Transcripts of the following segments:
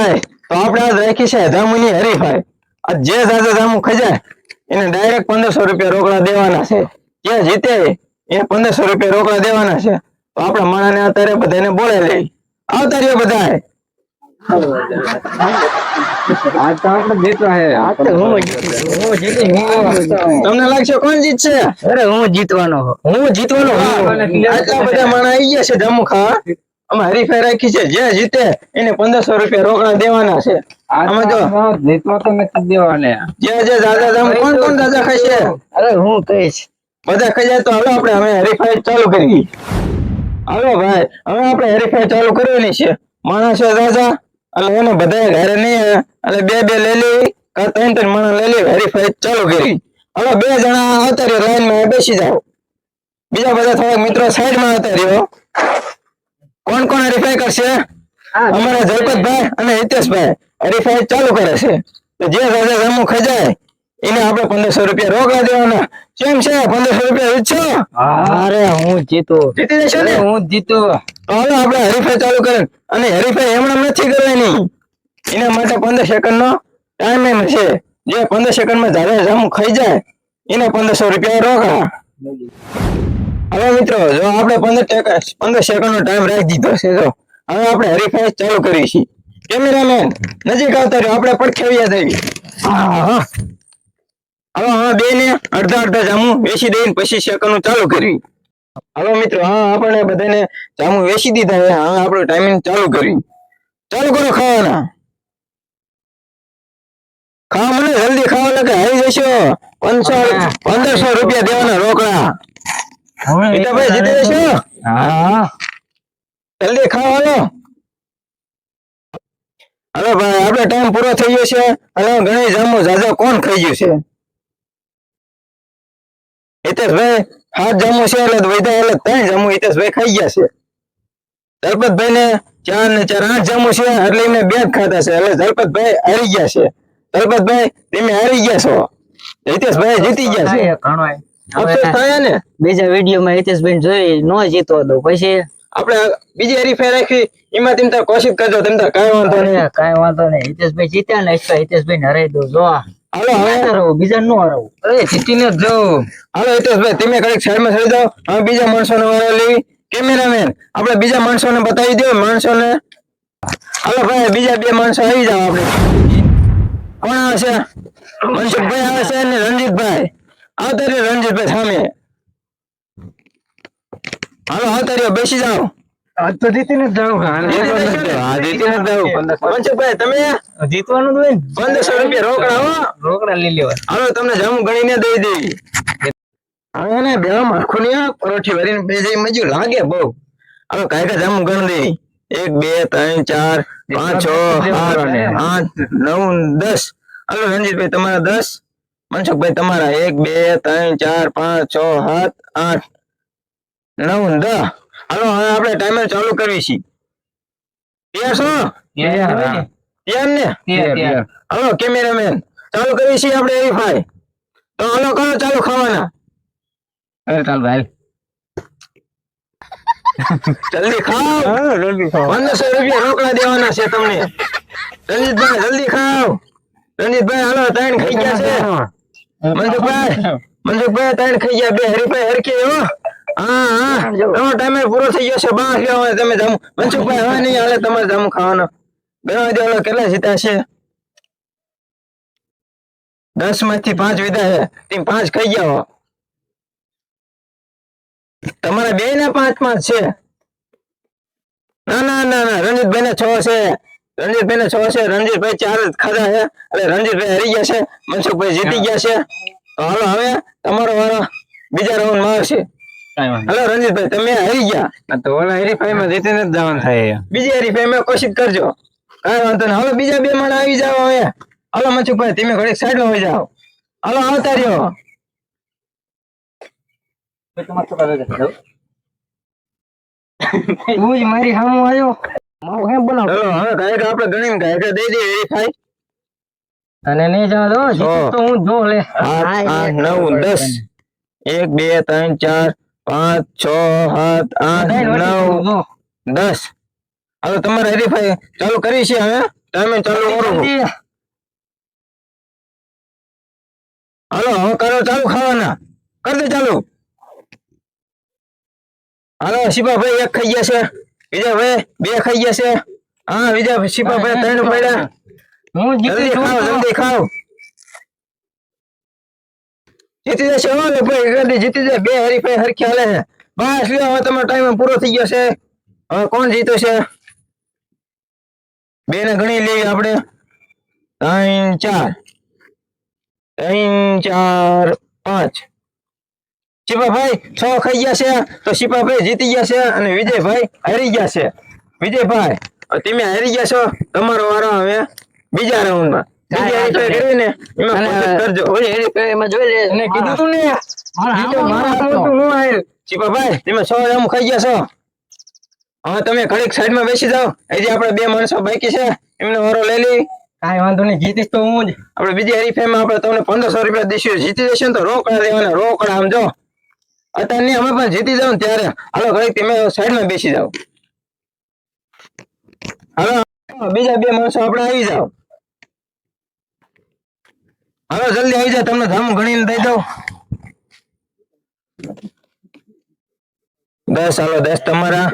ભાઈ તો આપણે આજ રાખી છે જામુની હરીફાઈ જે જાજા જામુ ખજાય એને ડાયરેક્ટ 1500 રૂપિયા રોકડા દેવાના છે જે જીતે એને 1500 રૂપિયા રોકડા દેવાના છે તો આપણે માણાને અત્યારે બધાને બોલે લઈ આવતા રહ્યો બધા તમને લાગશે કોણ જીતશે? અરે હું જીતવાનો આટલા બધા માણા આવી ગયા છે જામુ ખાવા અમે હરીફાઈ રાખી છે જે જીતે એને 1500 રૂપિયા રોકડા દેવાના છે અમે જો જીતવા તો નથી દેવાના જે દાદા જામુ કોણ દાદા ખાશે? અરે હું કહીશ બધા ખાઈ જાય તો હાલો આપણે હવે હરીફાઈ ચાલુ કરી હાલો ભાઈ હવે આપણે હરીફાઈ ચાલુ કરવાની છે માણસ છે દાદા એટલે એને બધા ઘરે નહીં એટલે બે લઈ લેવી કા ત્રણ માણસ લઈ લેવી હરીફાઈ ચાલુ કરી હવે 2 જણા આવતા રહ્યો લાઈન માં બેસી જાઓ બીજા બધા થોડાક મિત્રો સાઈડ માં આવતા રહ્યો કોણ હરીફાઈ કરશે? અમારા જયપતભાઈ અને હિતેશભાઈ હરીફાઈ ચાલુ કરે છે જે દાદા જામુ ખજાય એને આપણે 1500 રૂપિયા રોકડા દેવાના કેમ છે 1500 રૂપિયા જીતશો? અરે હું જીતી જશો ને? હું જીતું હાલો આપણે હરીફાઈ ચાલુ કરે અને હરીફાઈ એમણે નથી કરવાની એના માટે 15 સેકન્ડ નો ટાઈમ છે જે 15 સેકન્ડ માં દાદા જામુ ખાઈ જાય એને 1500 રૂપિયા રોકડા હવે મિત્રો જો આપણે 15 સેકન્ડ નો ટાઈમ રાખી દીધો છે જો હવે આપણે હરીફાઈ ચાલુ કરી છે કેમેરામેન નજીક આવતા રહ્યો આપણે પડખેવ્યા થઈ હવે બે ને અડધા જામુ વેચી દઈને પછી સેકન્ડ ચાલુ કરી હાલો મિત્રો આપણે બધાને જામુ વેચી દીધા છે આપણું ટાઈમિંગ ચાલુ કરી ચાલુ કરો ખાવાના ખાવા મને જલ્દી ખાવા લાગે આવી જશો 1500 રૂપિયા દેવાના રોકડા ભાઈ જીતી જશો જલ્દી ખાવા હાલો ભાઈ આપણે ટાઈમ પૂરો થઈ ગયો છે અને ઘણી જામુ જાજા કોણ ખાઈ ગયું છે હિતેશભાઈ 7 જામુ છે એટલે વૈધા એટલે 3 જામુ હિતેશભાઈ ખાઈ ગયા છે જલપતભાઈ ને 4 ને 4 8 જામુ છે એટલે એમને 2 જ ખાતા છે એટલે જલપતભાઈ હારી ગયા છે જલપતભાઈ તમે હારી ગયા છો હિતેશભાઈ જીતી ગયા છે અફસોસ થાય ને બીજા વિડીયો માં હિતેશભાઈ જોઈ નો જીતવા દો પછી આપણે બીજી હરીફાઈ રાખી એમાં તેમ તાર કોશિશ કરજો તેમ તાર કાંઈ વાંધો નહીં હિતેશભાઈ જીત્યા ને હિતેશભાઈ ને હરાઈ દો જો હાલો હવે બીજા નો હરાવું અરે જીતીને જ જાઉં હાલો હિતેશભાઈ તમે કડીક સાઈડમાં સરી જાઓ હવે બીજા માણસોને વારો લેવી કેમેરામેન આપણે બીજા માણસોને બતાવી દો માણસોને હાલો ભાઈ બીજા 2 માણસો આવી જાવ આપણે કોણ આવે છે? મનસુખભાઈ આવે છે અને રણજીતભાઈ આવતા રહ્યો રણજીતભાઈ સામે હાલો આવતા રહ્યો બેસી જાઓ તો જીતીને જ જાઉં મનસુખભાઈ તમે જીતવાનું જ હોય ને 1500 રૂપિયા રોકડા લઈ લેવા હાલો તમને જામુ ગણીને દઈ દેવી હવે ને બે માખુની પરોઠી ભરીને બે જઈ મજુ લાગે બહુ હવે કાયકા જામુ ગણ દે 1 2 3 4 5 6 7 8 9 10 હાલો રણજીતભાઈ તમારા 10 મનસુખભાઈ તમારા 1 2 3 4 5 6 7 8 9 10 હાલો હવે આપણે ટાઈમર ચાલુ કરવી છે તૈયાર ને હાલો કેમેરામેન ચાલુ કરવી છે આપણે હરીફાઈ તો હાલો કરો ચાલુ ખાવાના ચાલ ભાઈ જલ્દી ખાઓ 1500 રૂપિયા રોકડા દેવાના છે તમને રણજીતભાઈ જલ્દી ખાઓ રણજીતભાઈ હાલો 3 ખાઈ ગયા છે મનસુખભાઈ 3 ખાઈ ગયા 2 હરીફાઈ હરકી હો તમારો ટાઈમ પૂરો થઈ ગયો છે બહાર લેવા તમે જામુ મનસુખભાઈ હવે નહીં હાલે તમારે જામુ ખાવાનો ગણવા દે કેટલા જીતા છે 10 માંથી 5 વિધા છે તેમ 5 ખાઈ ગયા હો તમારા 2 ને 5 છે ના રણજીતભાઈ ને 6 છે રણજીતભાઈ ને 6 છે રણજીતભાઈ 4 ખાધા છે એટલે રણજીતભાઈ હારી ગયા છે મનસુખભાઈ જીતી ગયા છે તો હાલો હવે તમારો વારો બીજા રાઉન્ડ માં આવશે હાલો રણજીતભાઈ તમે હારી ગયા તો ઓલા હરીફાઈ માં જીતીને જ જવાનું થાય બીજી હરીફાઈ માં કોશિશ કરજો કાંઈ વાંધો નહીં હવે બીજા 2 માણસ આવી જાવ હવે હાલો મનસુખભાઈ તમે ઘડીક સાઈડ માં હોઈ જાઓ હાલો આવતા રહ્યો તું જ મારી સામે આવ્યો મારું હે બનાવ ચલો હવે કાંઈક આપણે ગણીને કાંઈક દઈ દઈએ હરીફાઈ અને નહીં જવા દો જીતું તો હું જો લે 8 9 10 1 2 3 4 5 6 7 8 9 10 હાલો તમારે હરીફાઈ ચાલુ કરી છે હવે ટાઈમિંગ ચાલુ કરો. હાલો હવે કરો ચાલુ ખાવાના. કરી દે ચાલુ. હાલો શિપાભાઈ એક ખાઈ ગયા છે, વિજયભાઈ બે ખાઈ ગયા છે. હા વિજય શિપાભાઈ 3 પડ્યા. હું જીતી જલ્દી ખાઓ, જલ્દી ખાઓ. જીતી જશે હો ને ભાઈ, જલ્દી જીતી જાય. બે હરીફાઈ હરખી હાલે છે. બસ લ્યો હવે તમારો ટાઈમ પૂરો થઈ ગયો છે. હવે કોણ જીતો છે? બે ને ગણી લેવી આપણે. 3 4 5. શિપાભાઈ 6 ખાઈ ગયા છે, તો શિપાભાઈ જીતી ગયા છે અને વિજયભાઈ હારી ગયા છે. વિજયભાઈ તમે હારી ગયા છો, તમારો વારો હવે બીજા રાઉન્ડમાં. બીજી હરીફાઈ કરી ને એમાં કોશિશ કરજો. ઓલી હરીફાઈમાં જોઈ લે. એને કીધું તું ને મારા હાથમાં તો હું હાર્યો. શિપાભાઈ તમે 100 રાઉન્ડ ખાઈ ગયા છો. હવે તમે ઘડીક સાઈડમાં બેસી જાઓ. હજી આપણે 2 માણસો બાકી છે, એમનો વારો લઈ લઈ. કાંઈ વાંધો નહીં, જીતીશ તો હું જ. આપણે બીજી હરીફાઈમાં આપણે તમને 1500 રૂપિયા દઈશું. જીતી જશે ને તો રોકડા દેવાના, રોકડા. આમ જો અત્યારે નહીં, અમે પણ જીતી જાવ ને ત્યારે. હાલો ઘડીક તમે સાઈડમાં બેસી જાઓ. હાલો બીજા 2 માણસો આપણે આવી જાઓ. હાલો જલ્દી આવી જાઓ, તમને ધામ ગણીને દઈ દઉં. 10 હાલો 10 તમારા.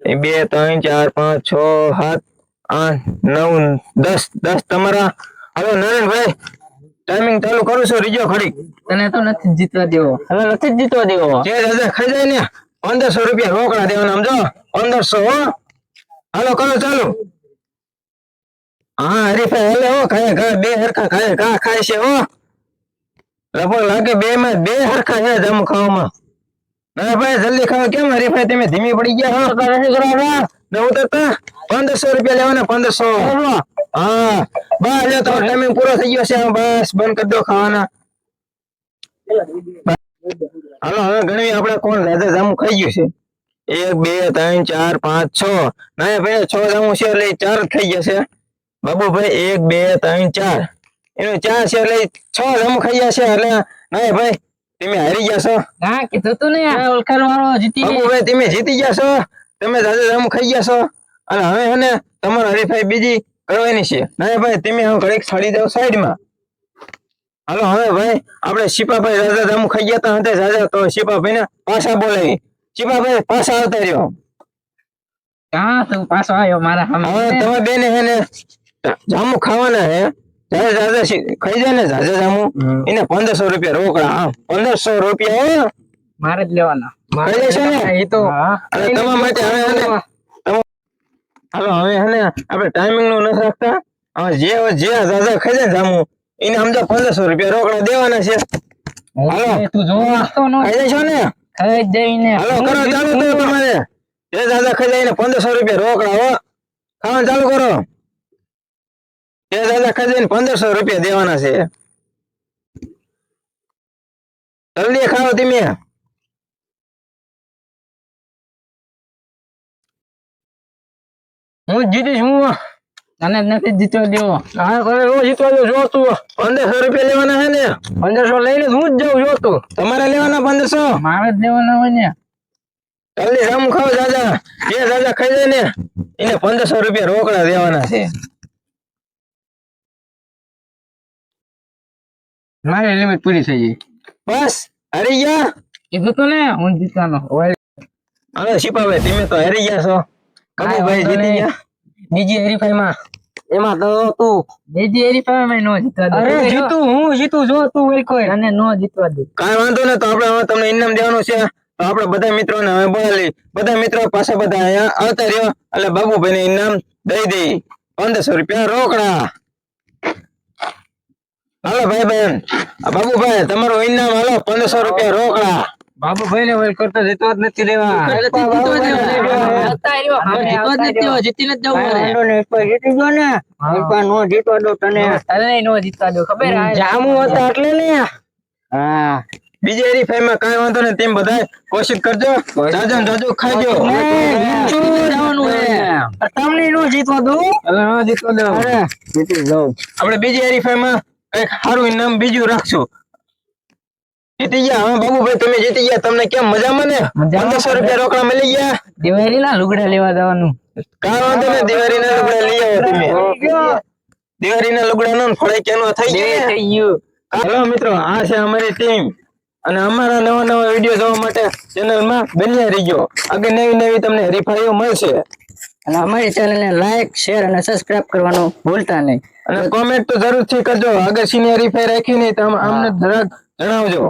2 3 4 5 6 7 8 9 10 10 તમારા. હાલો નરેનભાઈ ટાઈમિંગ ચાલુ કરું છું, રીજો ખડીક. તને તો નથી જીતવા દેવો. હવે નથી જ જીતવા દેવો. જે દાદા ખાઈ જાય ને 1500 રૂપિયા રોકડા દેવાના. આમ જો 1500 હો. હાલો કરો ચાલુ. હા હરીફાઈ હાલે હો. ખાય ખા 2 હરખા ખાય ખા ખાય છે હો. લગભગ લાગે 2 માં 2 હરખા છે જામુ ખાવામાં. ના ભાઈ જલ્દી ખાઓ. કેમ હરીફાઈ તમે ધીમી પડી ગયા હો? નથી કરવા ને ઉતરતા 1500 રૂપિયા લેવાના. 1500. હા બસ લ્યો તમારો ટાઈમિંગ પૂરો થઈ ગયો છે. બસ બંધ કરી દો ખાવાના. હાલો હવે ગણવી આપણે કોણ દાદા જામુ ખાઈ ગયું છે. 1 2 3 4 5 6. ના ભાઈ 6 જામુ છે એટલે 4 થઈ ગયા છે. બાબુભાઈ 1 2 3 4 એનું 4 છે એટલે 6 જામુ ખાઈ ગયા છે. એટલે ના ભાઈ તમે હારી ગયા છો. હા કીધું તું ને ઓળખાણ વાળો જીતી ગયો. બાબુભાઈ તમે જીતી ગયા છો. તમે દાદા જામુ ખાઈ ગયા છો. અને હવે હે ને તમારો હરીફાઈ બીજી કરવાની છે. ના ભાઈ તમે હવે ઘડીક છાડી જાવ સાઈડમાં. હાલો હવે ભાઈ આપણે શિપાભાઈ રાજા જામુ ખાઈ ગયા હતા હતે રાજા, તો શિપાભાઈ ને પાછા બોલાવી. શિપાભાઈ પાછા આવતા રહ્યો. હા તું પાછો આવ્યો મારા સામે. હવે તમે બેને હે ને જામુ ખાવાના હે. જ્યારે રાજા ખાઈ જાય ને રાજા જામુ એને 1500 રૂપિયા રોકડા. હા 1500 રૂપિયા હો. મારે જ લેવાના. ખાઈ જશે ને એ તો અને તમારા માટે હવે હે ને હાલો હવે હે ને આપણે ટાઈમિંગ નું નથી રાખતા. હવે જે રાજા ખાઈ જાય ને જામુ એને સમજો 1500 રૂપિયા રોકડા દેવાના છે. હાલો તું જોવા તો નો ખાઈ જશો ને? ખાઈ જઈને હાલો કરો ચાલુ તો તમારે. જે દાદા ખાઈ જાય ને 1500 રૂપિયા રોકડા હો. ખાવાનું ચાલુ કરો. જે દાદા ખાઈ જાય ને 1500 રૂપિયા દેવાના છે. જલ્દી ખાઓ તમે. હું જીતીશ. હું તને જ નથી જીતવા દેવો. હા કરે રો જીતવા દો. જો તું 1500 રૂપિયા લેવાના છે ને 1500 લઈને હું જ જાઉં. જો તું તમારે લેવાના 1500. મારે જ લેવાના હોય ને. જલ્દી જામુ ખાઓ દાદા. જે દાદા ખાઈ જાય ને એને 1500 રૂપિયા રોકડા દેવાના છે. મારી લિમિટ પૂરી થઈ ગઈ. બસ હારી ગયા. કીધું તું ને હું જીતવાનો. હાલો શિપાભાઈ તમે તો હારી ગયા છો. કબુભાઈ જીતી ગયા. બીજી હરીફાઈમાં એમાં તો તું બીજી હરીફાઈમાં નો જીતવા દે. અરે જીતું હું જીતું. જો તું હોય કોઈ તને નો જીતવા દે. કાંઈ વાંધો ને. તો આપણે હવે તમને ઇનામ દેવાનું છે. તો આપણે બધા મિત્રોને હવે બોલાવી. બધા મિત્રો પાસે બધા અહીંયા આવતા રહ્યો એટલે બાબુભાઈ ને ઇનામ દઈ દઈ 1500 રૂપિયા રોકડા. હાલો ભાઈ બહેન બાબુભાઈ તમારું ઇનામ હાલો 1500 રૂપિયા રોકડા. બાબુભાઈ ને વોલ કરતો જીતવા જ નથી દેવા. જીતી નથી જવું. નો જીતવા દો તને. તને નો જીતવા દો. ખબર જામુ હતા એટલે ને. હા બીજી હરીફાઈમાં કાંઈ વાંધો નહીં. તેમ બધા કોશિશ કરજો. જાજો ખાજો. તમને નો જીતવા દો. નો જીતવા દો. જીતી જાવ. આપણે બીજી હરીફાઈમાં કઈક સારું ઇનામ બીજું રાખશું. જીતી ગયા. હા બાબુભાઈ તમે જીતી ગયા. તમને કેમ મજામાં ને? 1500 રૂપિયા રોકડા મળી ગયા. દિવાળી ના લુગડા લેવા જવાનું. કાંઈ વાંધો નહીં. દિવાળીના લુગડા લઈ આવો તમે. દિવાળીના લુગડાનો ફળે કેનો થઈ ગયો થઈ ગયું. હેલો મિત્રો, આ છે અમારી ટીમ અને અમારા નવા નવા વિડીયો જોવા માટે ચેનલમાં બન્યા રહીજો. આગળ નવી નવી તમને હરીફાઈઓ મળશે અને અમારી ચેનલને લાઈક શેર અને સબસ્ક્રાઇબ કરવાનું ભૂલતા નહીં. અને કોમેન્ટ તો જરૂરથી કરજો. આગળ સીની હરીફાઈ રાખી નહીં તો અમને જરાક જણાવજો.